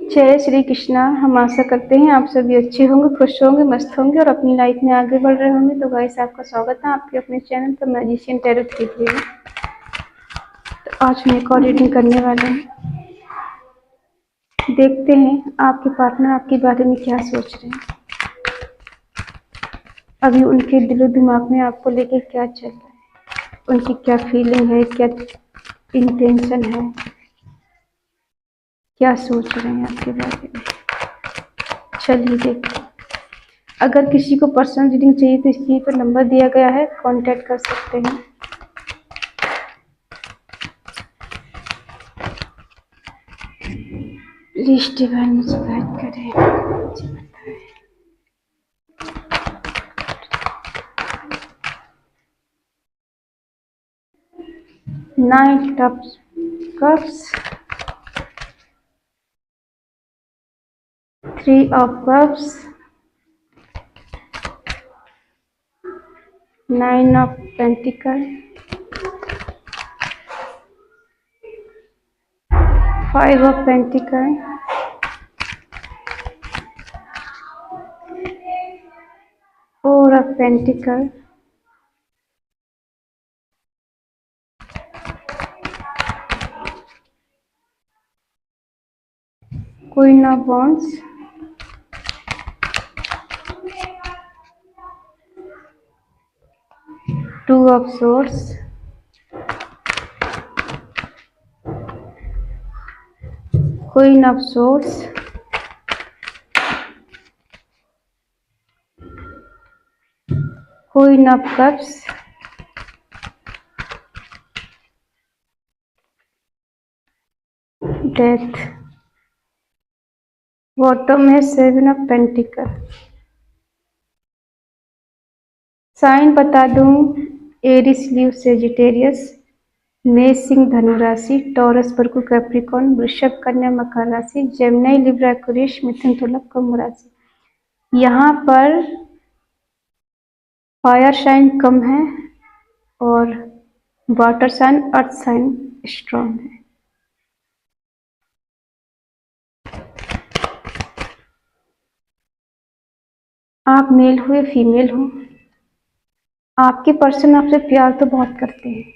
जय श्री कृष्णा। हम आशा करते हैं आप सभी अच्छे होंगे, खुश होंगे, मस्त होंगे और अपनी लाइफ में आगे बढ़ रहे होंगे। तो गाइस, आपका स्वागत है आपके अपने चैनल पर मैजिशियन टैरो थेरेपी में। तो आज मैं एक और रीडिंग करने वाला हूँ। देखते हैं आपके पार्टनर आपके बारे में क्या सोच रहे हैं, अभी उनके दिलो दिमाग में आपको लेके क्या चल रहा है, उनकी क्या फीलिंग है, क्या इंटेंशन है, क्या सोच रहे हैं आपके बारे में। चलिए देखते हैं। अगर किसी को पर्सनल रीडिंग चाहिए तो स्क्रीन पर नंबर दिया गया है, कांटेक्ट कर सकते हैं। प्लीज डिवाइन मुझे गाइड करें, मुझे बताएं। Night of cups, 3 of cups, 9 of pentacle, 5 of pentacle, 4 of pentacle, queen of wands, 2 of swords, queen of swords, queen of cups, death. Bottom है 7 ऑफ पेंटिकल। साइन बता दूं, एरिस लीव सेजिटेरियस, मेष सिंह धनु राशि, Taurus Virgo Capricorn, वृषभ कन्या मकर राशि, Gemini Libra Aquarius, मिथुन तुला कुंभ राशि। यहाँ पर फायर साइन कम है और water sign, earth sign strong है। आप मेल हो या फीमेल हो, आपके पर्सन आपसे प्यार तो बहुत करते हैं।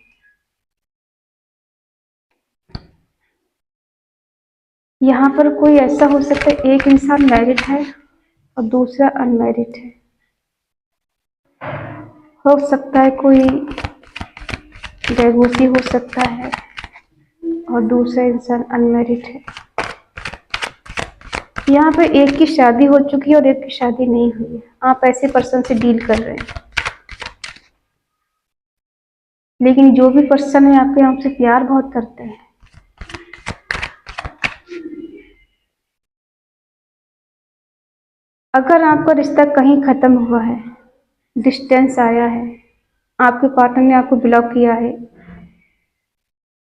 यहाँ पर कोई ऐसा हो सकता है, एक इंसान मैरिड है और दूसरा अनमैरिड है। हो सकता है कोई डिवोर्सी हो सकता है और दूसरा इंसान अनमैरिड है। यहाँ पे एक की शादी हो चुकी है और एक की शादी नहीं हुई है। आप ऐसे पर्सन से डील कर रहे हैं, लेकिन जो भी पर्सन है आपके आपसे प्यार बहुत करते हैं। अगर आपका रिश्ता कहीं खत्म हुआ है, डिस्टेंस आया है, आपके पार्टनर ने आपको ब्लॉक किया है,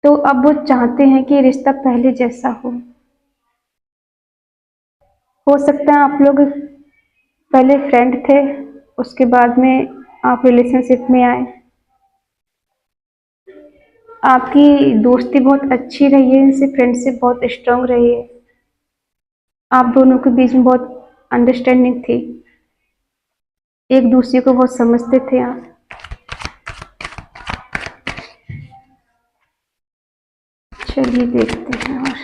तो अब वो चाहते हैं कि रिश्ता पहले जैसा हो। सकता है आप लोग पहले फ्रेंड थे, उसके बाद में आप रिलेशनशिप में आए। आपकी दोस्ती बहुत अच्छी रही है, इनसे फ्रेंडशिप बहुत स्ट्रांग रही है। आप दोनों के बीच में बहुत अंडरस्टैंडिंग थी, एक दूसरे को बहुत समझते थे आप। चलिए देखते हैं। और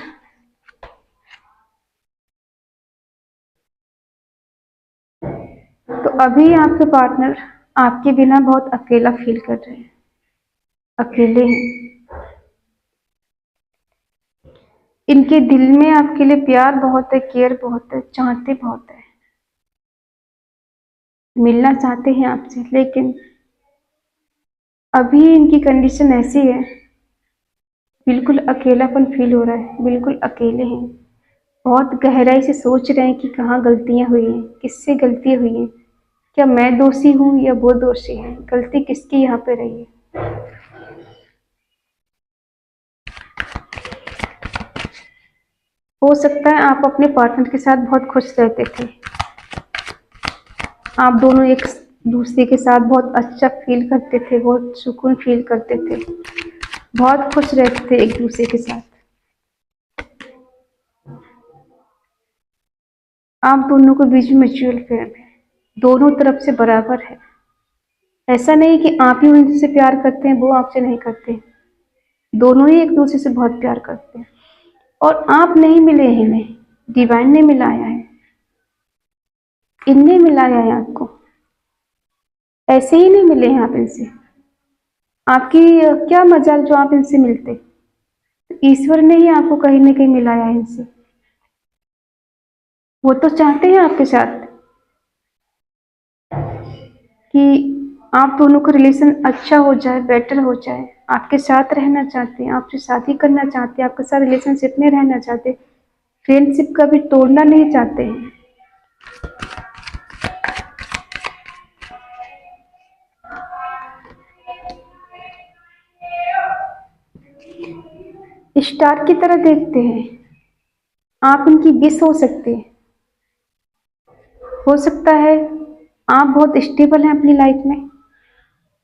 तो अभी आपके पार्टनर आपके बिना बहुत अकेला फील कर रहे हैं, अकेले हैं। इनके दिल में आपके लिए प्यार बहुत है, केयर बहुत है, चाहते बहुत है, मिलना चाहते हैं आपसे, लेकिन अभी इनकी कंडीशन ऐसी है, बिल्कुल अकेलापन फील हो रहा है, बिल्कुल अकेले हैं। बहुत गहराई से सोच रहे हैं कि कहाँ गलतियां हुई हैं, किससे गलती हुई है, क्या मैं दोषी हूँ या वो दोषी है, गलती किसकी यहाँ पे रही है। हो सकता है आप अपने पार्टनर के साथ बहुत खुश रहते थे, आप दोनों एक दूसरे के साथ बहुत अच्छा फील करते थे, बहुत सुकून फील करते थे, बहुत खुश रहते थे एक दूसरे के साथ। आप दोनों के बीच में म्यूचुअल प्रेम है, दोनों तरफ से बराबर है। ऐसा नहीं कि आप ही उनसे प्यार करते हैं, वो आपसे नहीं करते। दोनों ही एक दूसरे से बहुत प्यार करते हैं। और आप नहीं मिले हैं इन्हें, डिवाइन ने मिलाया है, इनने मिलाया है आपको। ऐसे ही नहीं मिले हैं आप इनसे। आपकी क्या मजाल जो आप इनसे मिलते। ईश्वर ने ही आपको कहीं ना कहीं मिलाया है इनसे। वो तो चाहते हैं आपके साथ कि आप दोनों का रिलेशन अच्छा हो जाए, बेटर हो जाए। आपके साथ रहना चाहते हैं, आपसे शादी करना चाहते हैं, आपके साथ रिलेशनशिप में रहना चाहते हैं, फ्रेंडशिप कभी तोड़ना नहीं चाहते हैं। स्टार की तरह देखते हैं। आप उनकी विश हो सकते हैं। हो सकता है आप बहुत स्टेबल हैं अपनी लाइफ में,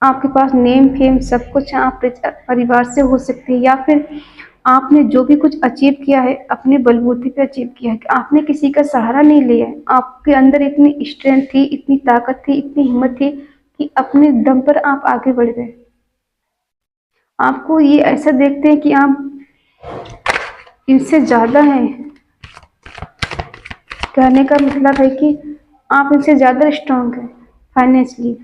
आपके पास नेम फेम सब कुछ है, आप परिवार से हो सकते हैं, या फिर आपने जो भी कुछ अचीव किया है अपने बलबूते पे अचीव किया है कि आपने किसी का सहारा नहीं लिया है। आपके अंदर इतनी स्ट्रेंथ थी, इतनी ताकत थी, इतनी हिम्मत थी कि अपने दम पर आप आगे बढ़ गए। आपको ये ऐसा देखते हैं कि आप इनसे ज्यादा हैं। कहने का मतलब है कि आप इनसे ज्यादा स्ट्रांग हैं फाइनेंशियली।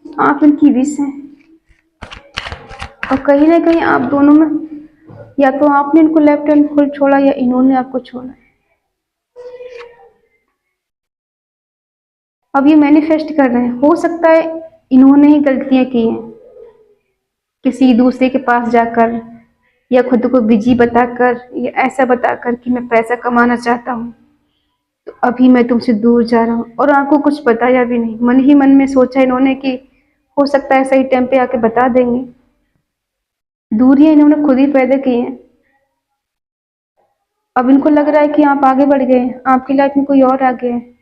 आप इनकी विश हैं। और कहीं ना कहीं आप दोनों में, या तो आपने इनको लेफ्ट हैंड फुल छोड़ा या इन्होंने आपको छोड़ा। अब ये मैनिफेस्ट कर रहे हैं। हो सकता है इन्होंने ही गलतियां की हैं, किसी दूसरे के पास जाकर या खुद को बिजी बताकर या ऐसा बताकर कि मैं पैसा कमाना चाहता हूँ, तो अभी मैं तुमसे दूर जा रहा हूँ, और आपको कुछ बताया भी नहीं। मन ही मन में सोचा इन्होंने कि हो सकता है सही टाइम पे आके बता देंगे। दूरियां इन्होंने खुद ही पैदा की हैं। अब इनको लग रहा है कि आप आगे बढ़ गए हैं, आपकी लाइफ में कोई और आ गया है।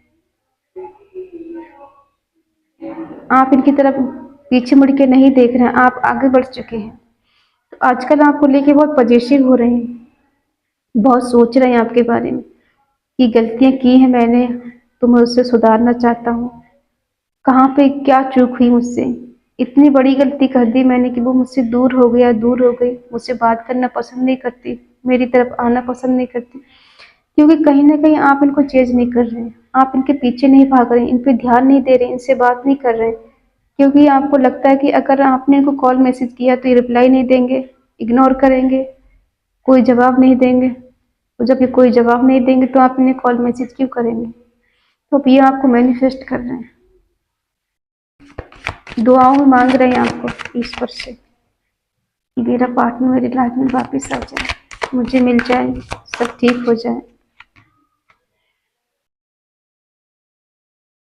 आप इनकी तरफ पीछे मुड़ के नहीं देख रहे हैं, आप आगे बढ़ चुके हैं। तो आजकल आपको लेके बहुत पजेसिव हो रहे हैं, बहुत सोच रहे हैं आपके बारे में कि गलतियां की हैं मैंने, तो मैं उससे सुधारना चाहता हूँ। कहाँ पे क्या चूक हुई मुझसे, इतनी बड़ी गलती कर दी मैंने कि वो मुझसे दूर हो गया, दूर हो गई, मुझसे बात करना पसंद नहीं करती, मेरी तरफ आना पसंद नहीं करती। क्योंकि कहीं ना कहीं आप इनको चेंज नहीं कर रहे हैं, आप इनके पीछे नहीं भाग रहे हैं, इन पे ध्यान नहीं दे रहे हैं, इनसे बात नहीं कर रहे हैं। क्योंकि आपको लगता है कि अगर आपने इनको कॉल मैसेज किया तो ये रिप्लाई नहीं देंगे, इग्नोर करेंगे, कोई जवाब नहीं देंगे। तो जब ये कोई जवाब नहीं देंगे तो आप इन्हें कॉल मैसेज क्यों करेंगे। तो अब ये आपको मैनिफेस्ट कर रहे हैं, दुआओं में मांग रहे हैं आपको ईश्वर से कि मेरा पार्टनर मेरी लाइफ में वापस आ जाए, मुझे मिल जाए, सब ठीक हो जाए।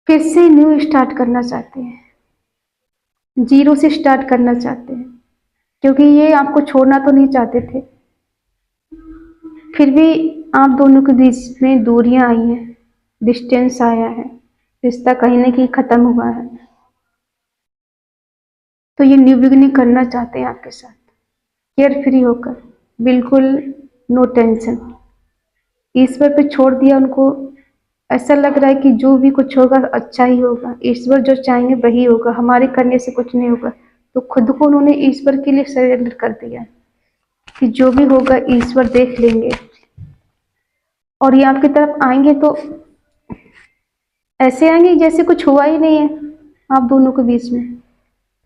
फिर से न्यू स्टार्ट करना चाहते हैं, जीरो से स्टार्ट करना चाहते हैं। क्योंकि ये आपको छोड़ना तो नहीं चाहते थे, फिर भी आप दोनों के बीच में दूरियां आई हैं, डिस्टेंस आया है, रिश्ता कहीं ना कहीं खत्म हुआ है। तो ये न्यू बिगिनिंग करना चाहते हैं आपके साथ, केयर फ्री होकर, बिल्कुल नो टेंशन। ईश्वर पे छोड़ दिया उनको। ऐसा लग रहा है कि जो भी कुछ होगा अच्छा ही होगा, ईश्वर जो चाहेंगे वही होगा, हमारे करने से कुछ नहीं होगा। तो खुद को उन्होंने ईश्वर के लिए सरेंडर कर दिया कि जो भी होगा ईश्वर देख लेंगे। और ये आपकी तरफ आएंगे तो ऐसे आएंगे जैसे कुछ हुआ ही नहीं है आप दोनों के बीच में।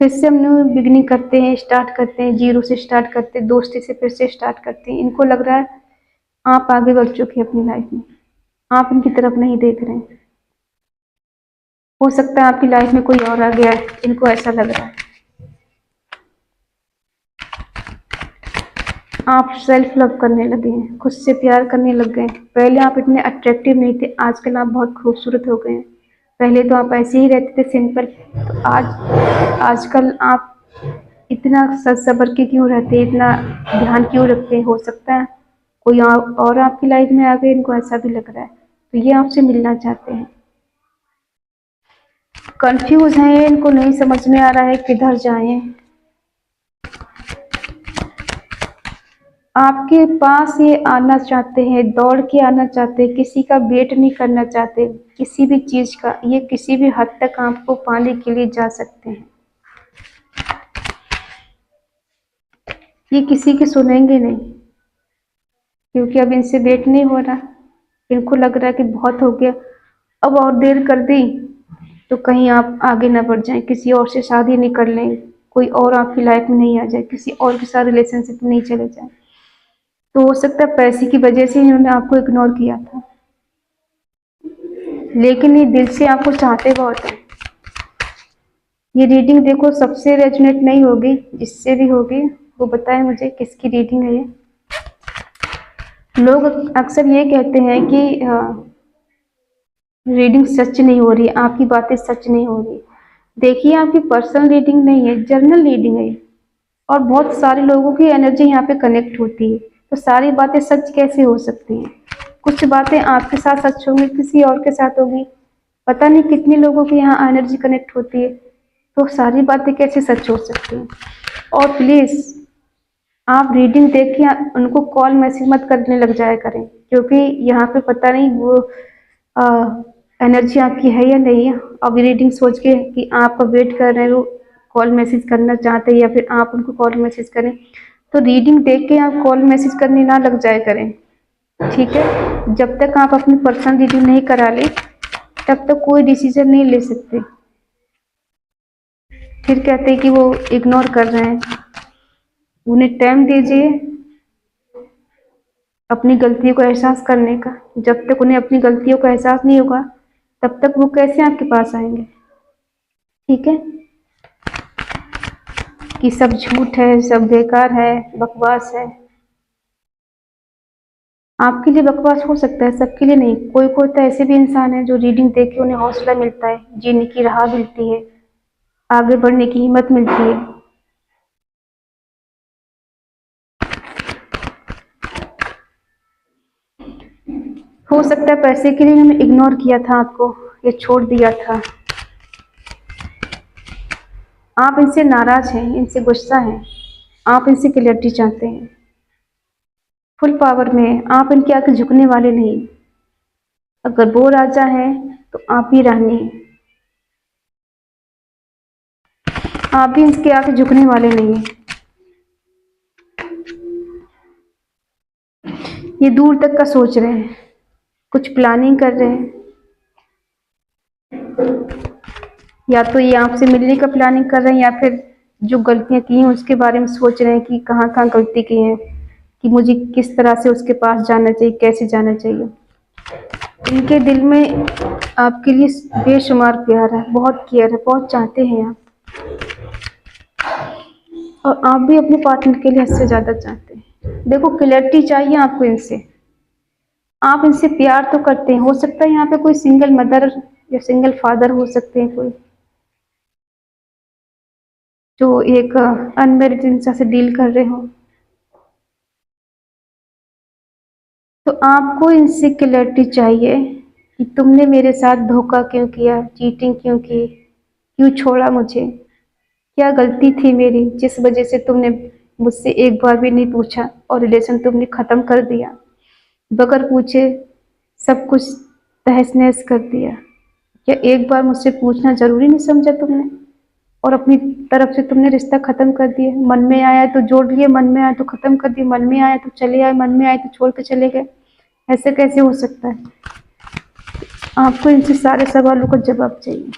फिर से हम न्यू बिगनिंग करते हैं, स्टार्ट करते हैं, जीरो से स्टार्ट करते हैं, दोस्ती से फिर से स्टार्ट करते हैं। इनको लग रहा है आप आगे बढ़ चुके हैं अपनी लाइफ में, आप इनकी तरफ नहीं देख रहे हैं। हो सकता है आपकी लाइफ में कोई और आ गया है, इनको ऐसा लग रहा है। आप सेल्फ लव करने लगे हैं, खुद से प्यार करने लग गए हैं। पहले आप इतने अट्रैक्टिव नहीं थे, आजकल आप बहुत खूबसूरत हो गए हैं। पहले तो आप ऐसे ही रहते थे सिंपल, तो आजकल आप इतना सच सबर के क्यों रहते हैं, इतना ध्यान क्यों रखते हैं। हो सकता है कोई और आपकी लाइफ में आ गए, इनको ऐसा भी लग रहा है। तो ये आपसे मिलना चाहते हैं, कंफ्यूज हैं, इनको नहीं समझ में आ रहा है किधर जाएं। आपके पास ये आना चाहते हैं, दौड़ के आना चाहते हैं, किसी का वेट नहीं करना चाहते, किसी भी चीज़ का। ये किसी भी हद तक आपको पाने के लिए जा सकते हैं। ये किसी की सुनेंगे नहीं, क्योंकि अब इनसे वेट नहीं हो रहा। इनको लग रहा है कि बहुत हो गया, अब और देर कर दी तो कहीं आप आगे ना बढ़ जाएं, किसी और से शादी नहीं कर लें, कोई और आपकी लाइफ में नहीं आ जाए, किसी और के साथ रिलेशनशिप में नहीं चले जाए। तो हो सकता है पैसे की वजह से इन्होंने आपको इग्नोर किया था, लेकिन ये दिल से आपको चाहते बहुत है। ये रीडिंग देखो सबसे रेजोनेट नहीं होगी, जिससे भी होगी वो बताए मुझे किसकी रीडिंग है ये। लोग अक्सर ये कहते हैं कि रीडिंग सच नहीं हो रही, आपकी बातें सच नहीं हो रही। देखिए, आपकी पर्सनल रीडिंग नहीं है, जर्नल रीडिंग है, और बहुत सारे लोगों की एनर्जी यहाँ पे कनेक्ट होती है। तो सारी बातें सच कैसे हो सकती हैं? कुछ बातें आपके साथ सच होंगी, किसी और के साथ होगी, पता नहीं कितने लोगों की यहाँ एनर्जी कनेक्ट होती है। तो सारी बातें कैसे सच हो सकती हैं? और प्लीज़ आप रीडिंग देख के उनको कॉल मैसेज मत करने लग जाया करें, क्योंकि यहाँ पे पता नहीं वो एनर्जी आपकी है या नहीं है। अब रीडिंग सोच के कि आपका वेट कर रहे हैं, वो कॉल मैसेज करना चाहते हैं या फिर आप उनको कॉल मैसेज करें, तो रीडिंग देख के आप कॉल मैसेज करने ना लग जाया करें, ठीक है? जब तक आप अपनी पर्सनल रीडिंग नहीं करा लें तब तक कोई डिसीजन नहीं ले सकते। फिर कहते हैं कि वो इग्नोर कर रहे हैं। उन्हें टाइम दीजिए अपनी गलतियों को एहसास करने का। जब तक उन्हें अपनी गलतियों का एहसास नहीं होगा तब तक वो कैसे आपके पास आएंगे, ठीक है? कि सब झूठ है, सब बेकार है, बकवास है। आपके लिए बकवास हो सकता है, सबके लिए नहीं। कोई कोई तो ऐसे भी इंसान है जो रीडिंग देख के उन्हें हौसला मिलता है, जीने की राह मिलती है, आगे बढ़ने की हिम्मत मिलती है। हो सकता है पैसे के लिए उन्होंने इग्नोर किया था आपको, ये छोड़ दिया था। आप इनसे नाराज हैं, इनसे गुस्सा हैं, आप इनसे क्लियरिटी चाहते हैं, फुल पावर में हैं, आप इनके आगे झुकने वाले नहीं। अगर वो राजा है तो आप ही रानी हैं, आप भी इसके आगे झुकने वाले नहीं हैं। ये दूर तक का सोच रहे हैं, कुछ प्लानिंग कर रहे हैं, या तो ये आपसे मिलने का प्लानिंग कर रहे हैं या फिर जो गलतियां की हैं उसके बारे में सोच रहे हैं कि कहाँ कहाँ गलती की है, कि मुझे किस तरह से उसके पास जाना चाहिए, कैसे जाना चाहिए। इनके दिल में आपके लिए बेशुमार प्यार है, बहुत केयर है, बहुत चाहते हैं आप, और आप भी अपने पार्टनर के लिए हद से ज़्यादा चाहते हैं। देखो, क्लैरिटी चाहिए आपको इनसे, आप इनसे प्यार तो करते हैं। हो सकता है यहाँ पे कोई सिंगल मदर या सिंगल फादर हो सकते हैं, कोई जो एक अनमेरिड इंसान से डील कर रहे हो। तो आपको इनसे क्लैरिटी चाहिए कि तुमने मेरे साथ धोखा क्यों किया, चीटिंग क्यों की, क्यों छोड़ा मुझे, क्या गलती थी मेरी जिस वजह से तुमने मुझसे एक बार भी नहीं पूछा और रिलेशन तुमने ख़त्म कर दिया, बगैर पूछे सब कुछ तहस नहस कर दिया। क्या एक बार मुझसे पूछना जरूरी नहीं समझा तुमने, और अपनी तरफ से तुमने रिश्ता खत्म कर दिया। मन में आया तो जोड़ लिए, मन में आया तो खत्म कर दिया, मन में आया तो चले आए, मन में आए तो छोड़ के चले गए। ऐसे कैसे हो सकता है? आपको इनसे सारे सवालों का जवाब चाहिए।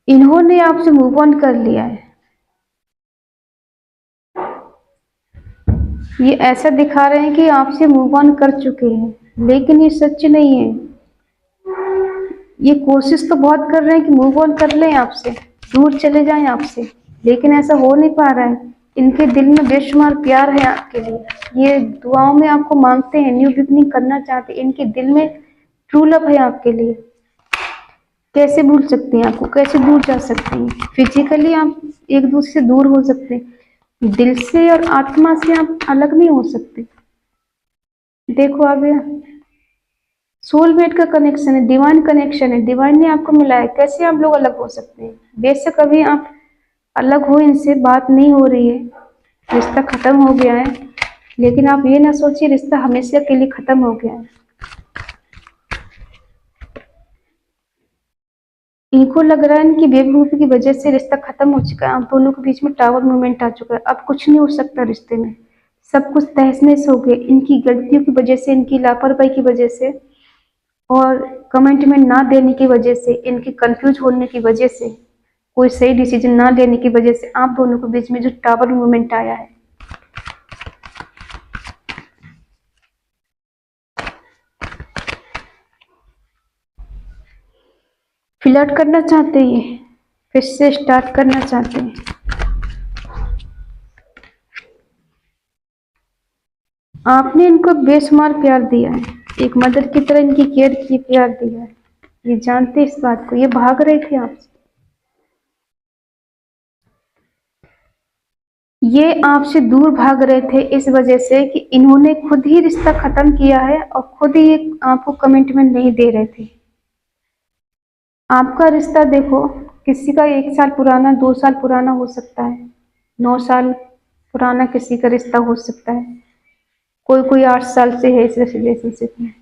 इन्होंने आपसे मूव ऑन कर लिया है। ये ऐसा दिखा रहे हैं कि आपसे मूव ऑन कर चुके हैं, लेकिन ये सच नहीं है। ये कोशिश तो बहुत कर रहे हैं कि मूव ऑन कर लें आपसे, दूर चले जाएं आपसे, लेकिन ऐसा हो नहीं पा रहा है। इनके दिल में बेशुमार प्यार है आपके लिए, ये दुआओं में आपको मांगते हैं, न्यू बिगनिंग करना चाहते हैं। इनके दिल में ट्रू लव है आपके लिए। कैसे भूल सकते हैं आपको, कैसे दूर जा सकते हैं? फिजिकली आप एक दूसरे से दूर हो सकते हैं, दिल से और आत्मा से आप अलग नहीं हो सकते। देखो, आगे सोलमेट का कनेक्शन है, डिवाइन कनेक्शन है, डिवाइन ने आपको मिलाया, कैसे आप लोग अलग हो सकते हैं? बेशक अभी आप अलग हो, इनसे बात नहीं हो रही है, रिश्ता खत्म हो गया है, लेकिन आप ये ना सोचिए रिश्ता हमेशा के लिए खत्म हो गया है। इनको लग रहा है इनकी बेवकूफी की वजह से रिश्ता खत्म हो चुका है, आप दोनों के बीच में टावर मूवमेंट आ चुका है, अब कुछ नहीं हो सकता रिश्ते में, सब कुछ तहस नहस हो गए इनकी गलतियों की वजह से, इनकी लापरवाही की वजह से, और कमिटमेंट ना देने की वजह से, इनके कंफ्यूज होने की वजह से, कोई सही डिसीजन ना लेने की वजह से आप दोनों के बीच में जो टावर मूवमेंट आया है। फ्लर्ट करना चाहते हैं, फिर से स्टार्ट करना चाहते हैं। आपने इनको बेशुमार प्यार दिया है, एक मदर की तरह इनकी केयर की, प्यार दिया है, ये जानते इस बात को, ये भाग रहे थे आपसे, ये आपसे दूर भाग रहे थे इस वजह से कि इन्होंने खुद ही रिश्ता खत्म किया है और खुद ही आपको कमिटमेंट नहीं दे रहे थे। आपका रिश्ता देखो, किसी का 1 साल पुराना, 2 साल पुराना हो सकता है, 9 साल पुराना किसी का रिश्ता हो सकता है, कोई 8 साल से है इस रिलेशनशिप में,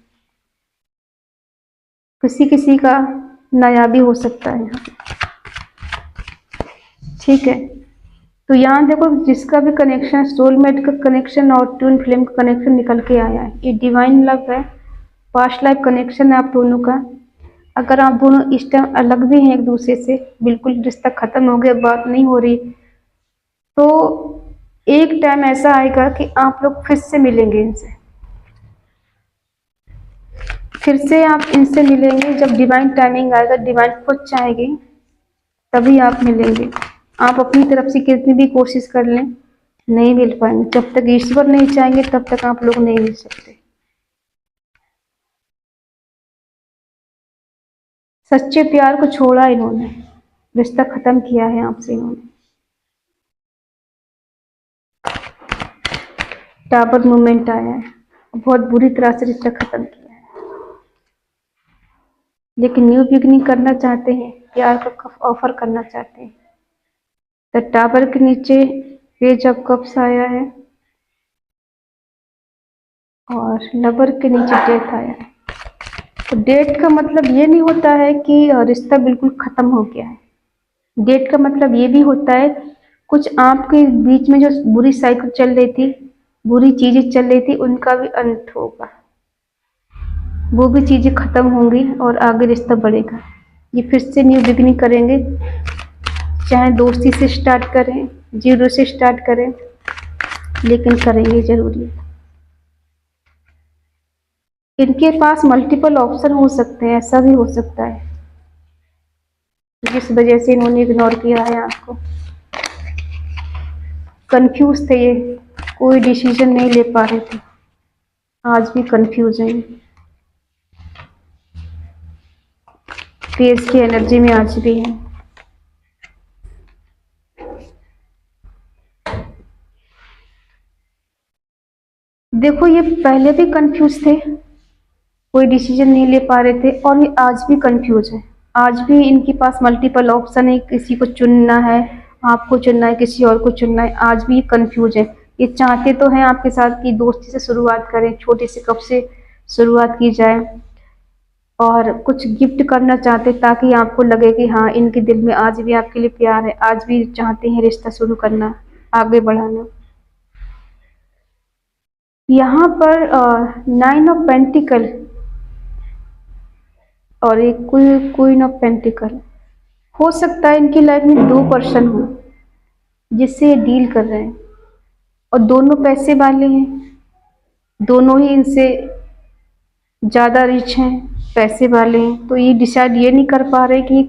किसी किसी का नया भी हो सकता है। ठीक है, तो यहाँ देखो जिसका भी कनेक्शन, सोलमेट का कनेक्शन और ट्विन फ्लेम का कनेक्शन निकल के आया है, ये डिवाइन लव है, पास्ट लाइफ कनेक्शन है आप दोनों का। अगर आप दोनों इस टाइम अलग भी हैं एक दूसरे से, बिल्कुल रिश्ता खत्म हो गया, बात नहीं हो रही, तो एक टाइम ऐसा आएगा कि आप लोग फिर से मिलेंगे इनसे, फिर से आप इनसे मिलेंगे, जब डिवाइन टाइमिंग आएगा, डिवाइन खुद चाहेगी तभी आप मिलेंगे। आप अपनी तरफ से कितनी भी कोशिश कर लें, नहीं मिल पाएंगे, जब तक ईश्वर नहीं चाहेंगे तब तक आप लोग नहीं मिल सकते। सच्चे प्यार को छोड़ा इन्होंने, रिश्ता खत्म किया है आपसे इन्होंने, टावर मूवमेंट आया है, बहुत बुरी तरह से रिश्ता खत्म किया है, लेकिन न्यू बिगनिंग करना चाहते हैं, प्यार का ऑफर करना चाहते हैं। तो टावर के नीचे पेज ऑफ कप्स आया है और लवर के नीचे डेथ आया है। तो डेट का मतलब ये नहीं होता है कि रिश्ता बिल्कुल खत्म हो गया है, डेट का मतलब ये भी होता है कुछ आपके बीच में जो बुरी साइकिल चल रही थी, बुरी चीजें चल रही थी, उनका भी अंत होगा, वो भी चीजें खत्म होंगी और आगे रिश्ता बढ़ेगा। ये फिर से न्यू बिगिनिंग करेंगे, चाहे दोस्ती से स्टार्ट करें, जीरो से स्टार्ट करें, लेकिन करेंगे जरूरी। इनके पास मल्टीपल ऑप्शन हो सकते हैं, ऐसा भी हो सकता है जिस वजह से इन्होंने इग्नोर किया है आपको। कंफ्यूज थे ये, कोई डिसीजन नहीं ले पा रहे थे, आज भी कंफ्यूज हैं, फेस की एनर्जी में आज भी है। देखो ये पहले भी कंफ्यूज थे, कोई डिसीजन नहीं ले पा रहे थे, और ये आज भी कंफ्यूज है, आज भी इनके पास मल्टीपल ऑप्शन है, किसी को चुनना है, आपको चुनना है, किसी और को चुनना है, आज भी कंफ्यूज है। ये चाहते तो हैं आपके साथ कि दोस्ती से शुरुआत करें, छोटे से कप से शुरुआत की जाए, और कुछ गिफ्ट करना चाहते ताकि आपको लगे कि हाँ इनके दिल में आज भी आपके लिए प्यार है, आज भी चाहते हैं रिश्ता शुरू करना, आगे बढ़ाना। यहाँ पर 9 ऑफ पेंटिकल और एक क्वीन ऑफ पेंटिकल, हो सकता है इनकी लाइफ में 2 पर्सन हो जिससे ये डील कर रहे हैं, और दोनों पैसे वाले हैं, दोनों ही इनसे ज़्यादा रिच हैं, पैसे वाले हैं, तो ये डिसाइड ये नहीं कर पा रहे कि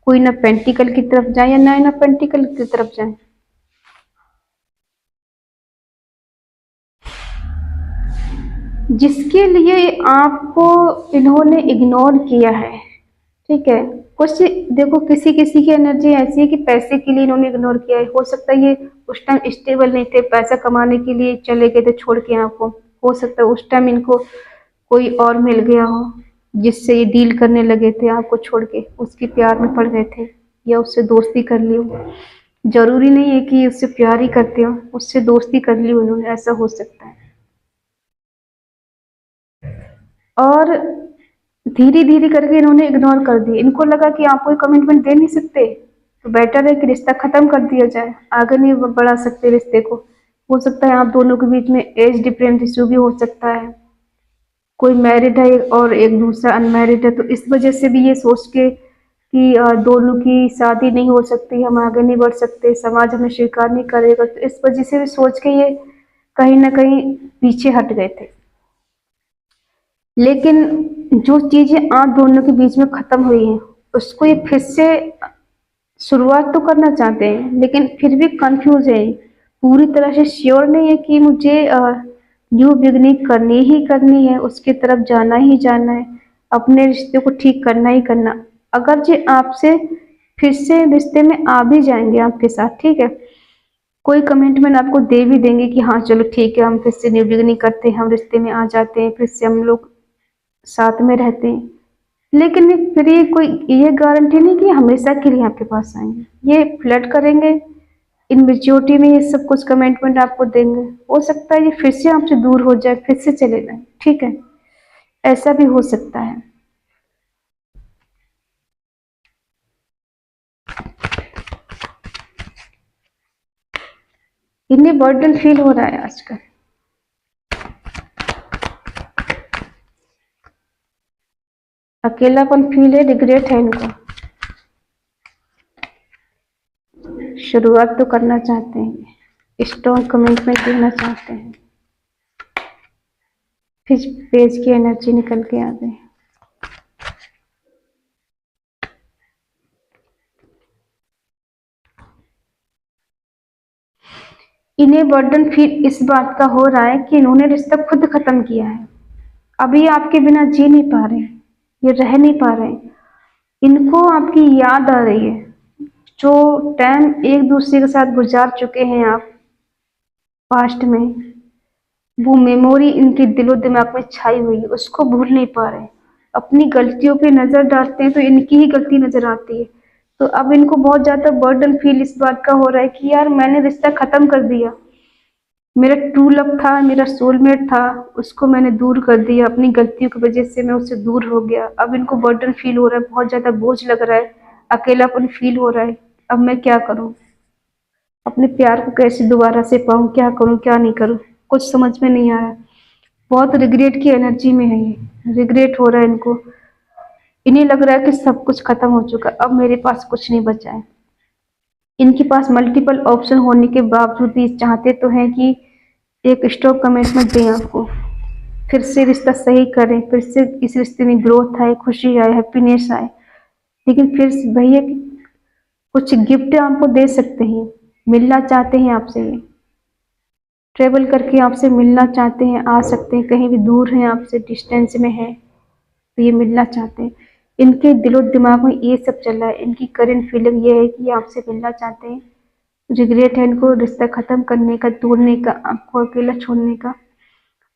क्वीन ऑफ पेंटिकल की तरफ जाए या 9 ऑफ पेंटिकल की तरफ जाए। जिसके लिए आपको इन्होंने इग्नोर किया है, ठीक है, कुछ देखो किसी किसी की एनर्जी ऐसी है कि पैसे के लिए इन्होंने इग्नोर किया है, हो सकता है ये उस टाइम स्टेबल नहीं थे, पैसा कमाने के लिए चले गए थे छोड़ के आपको, हो सकता है उस टाइम इनको कोई और मिल गया हो, जिससे ये डील करने लगे थे आपको छोड़ के, उसके प्यार में पड़ गए थे या उससे दोस्ती कर ली हो। जरूरी नहीं है कि उससे प्यार ही करते हो, उससे दोस्ती कर ली उन्होंने, ऐसा हो सकता है। और धीरे धीरे करके इन्होंने इग्नोर कर दिया। इनको लगा कि आप कोई कमिटमेंट दे नहीं सकते, तो बेटर है कि रिश्ता खत्म कर दिया जाए, आगे नहीं बढ़ा सकते रिश्ते को। हो सकता है आप दोनों के बीच में एज डिफरेंस इशू भी हो सकता है, कोई मैरिड है और एक दूसरा अनमैरिड है, तो इस वजह से भी ये सोच के कि दोनों की शादी नहीं हो सकती, हम आगे नहीं बढ़ सकते, समाज हमें स्वीकार नहीं करेगा, तो इस वजह से भी सोच के ये कहीं ना कहीं पीछे हट गए थे। लेकिन जो चीजें आप दोनों के बीच में खत्म हुई हैं, उसको ये फिर से शुरुआत तो करना चाहते हैं, लेकिन फिर भी कंफ्यूज है, पूरी तरह से श्योर नहीं है कि मुझे न्यू बिगनिंग करनी ही करनी है, उसकी तरफ जाना ही जाना है, अपने रिश्ते को ठीक करना ही करना। अगर जी आपसे फिर से रिश्ते में आ भी जाएंगे आपके साथ, ठीक है, कोई कमिटमेंट आपको दे भी देंगे कि हाँ चलो ठीक है, हम फिर से न्यू बिगनिंग करते हैं, हम रिश्ते में आ जाते हैं, फिर से हम लोग साथ में रहते हैं, लेकिन फिर ये कोई ये गारंटी नहीं कि हमेशा के लिए आपके पास आएंगे। ये फ्लर्ट करेंगे, इन मेच्योरिटी में ये सब कुछ कमिटमेंट आपको देंगे, हो सकता है ये फिर से आपसे दूर हो जाए, फिर से चले जाए, ठीक है, ऐसा भी हो सकता है। इन्हें बर्डन फील हो रहा है आजकल, अकेलापन फील है, रिग्रेट है इनको, शुरुआत तो करना चाहते हैं, स्ट्रॉन्ग कमिटमेंट देना चाहते हैं, फिर पेज की एनर्जी निकल के आ गई। इन्हें बर्डन फील इस बात का हो रहा है कि इन्होंने रिश्ता खुद खत्म किया है, अभी आपके बिना जी नहीं पा रहे, ये रह नहीं पा रहे, इनको आपकी याद आ रही है, जो टाइम एक दूसरे के साथ गुजार चुके हैं आप पास्ट में, वो मेमोरी इनके दिलो दिमाग में छाई हुई है, उसको भूल नहीं पा रहे। अपनी गलतियों पे नजर डालते हैं तो इनकी ही गलती नजर आती है, तो अब इनको बहुत ज्यादा बर्डन फील इस बात का हो रहा है कि यार मैंने रिश्ता खत्म कर दिया, मेरा ट्रू लव था, मेरा सोलमेट था, उसको मैंने दूर कर दिया, अपनी गलतियों की वजह से मैं उससे दूर हो गया। अब इनको बर्डन फील हो रहा है, बहुत ज्यादा बोझ लग रहा है, अकेलापन फील हो रहा है। अब मैं क्या करूं, अपने प्यार को कैसे दोबारा से पाऊं, क्या करूं क्या नहीं करूं, कुछ समझ में नहीं आ रहा। बहुत रिग्रेट की एनर्जी में है, ये रिग्रेट हो रहा है इनको, इन्हें लग रहा है कि सब कुछ खत्म हो चुका, अब मेरे पास कुछ नहीं बचा है। इनके पास मल्टीपल ऑप्शन होने के बावजूद भी चाहते तो हैं कि एक स्टॉप कमिटमेंट दें आपको, फिर से रिश्ता सही करें, फिर से इस रिश्ते में ग्रोथ आए, खुशी आए, हैप्पीनेस आए, लेकिन फिर भैया कुछ गिफ्ट आपको दे सकते हैं, मिलना चाहते हैं आपसे, ये ट्रेवल करके आपसे मिलना चाहते हैं, आ सकते हैं, कहीं भी दूर हैं आपसे, डिस्टेंस में है, तो ये मिलना चाहते हैं। इनके दिलो दिमाग में ये सब चल रहा है, इनकी करंट फीलिंग ये है कि ये आपसे मिलना चाहते हैं, रिग्रेट है इनको रिश्ता खत्म करने का, तोड़ने का, आपको अकेला छोड़ने का,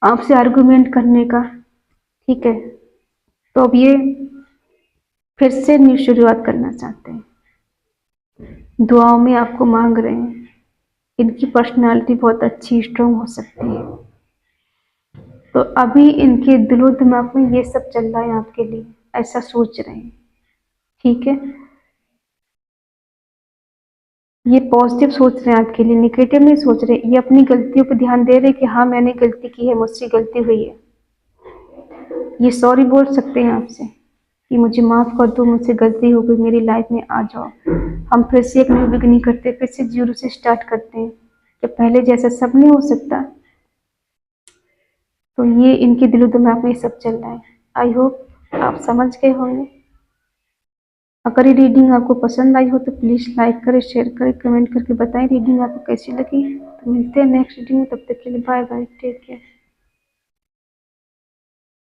आपसे आर्गुमेंट करने का, ठीक है, तो अब ये फिर से न्यू शुरुआत करना चाहते हैं, दुआओं में आपको मांग रहे हैं। इनकी पर्सनालिटी बहुत अच्छी स्ट्रांग हो सकती है, तो अभी इनके दिलो दिमाग में ये सब चल रहा है आपके लिए, ऐसा सोच रहे हैं, ठीक है, ये पॉजिटिव सोच रहे हैं आपके लिए, निगेटिव नहीं सोच रहे, ये अपनी गलतियों पर ध्यान दे रहे हैं कि हाँ मैंने गलती की है, मुझसे गलती हुई है, ये सॉरी बोल सकते हैं आपसे कि मुझे माफ कर दो, मुझसे गलती हो गई, मेरी लाइफ में आ जाओ, हम फिर से एक न्यू बिगिनिंग करते, फिर से जीरो से स्टार्ट करते हैं, कि पहले जैसा सब नहीं हो सकता। तो ये इनके दिलो दिमाग में सब चल रहा है। आई होप आप समझ गए होंगे। अगर ये रीडिंग आपको पसंद आई हो तो प्लीज़ लाइक करें, शेयर करें, कमेंट करके बताएं रीडिंग आपको कैसी लगी। तो मिलते हैं नेक्स्ट रीडिंग में, तब तक के लिए बाय बाय, टेक केयर।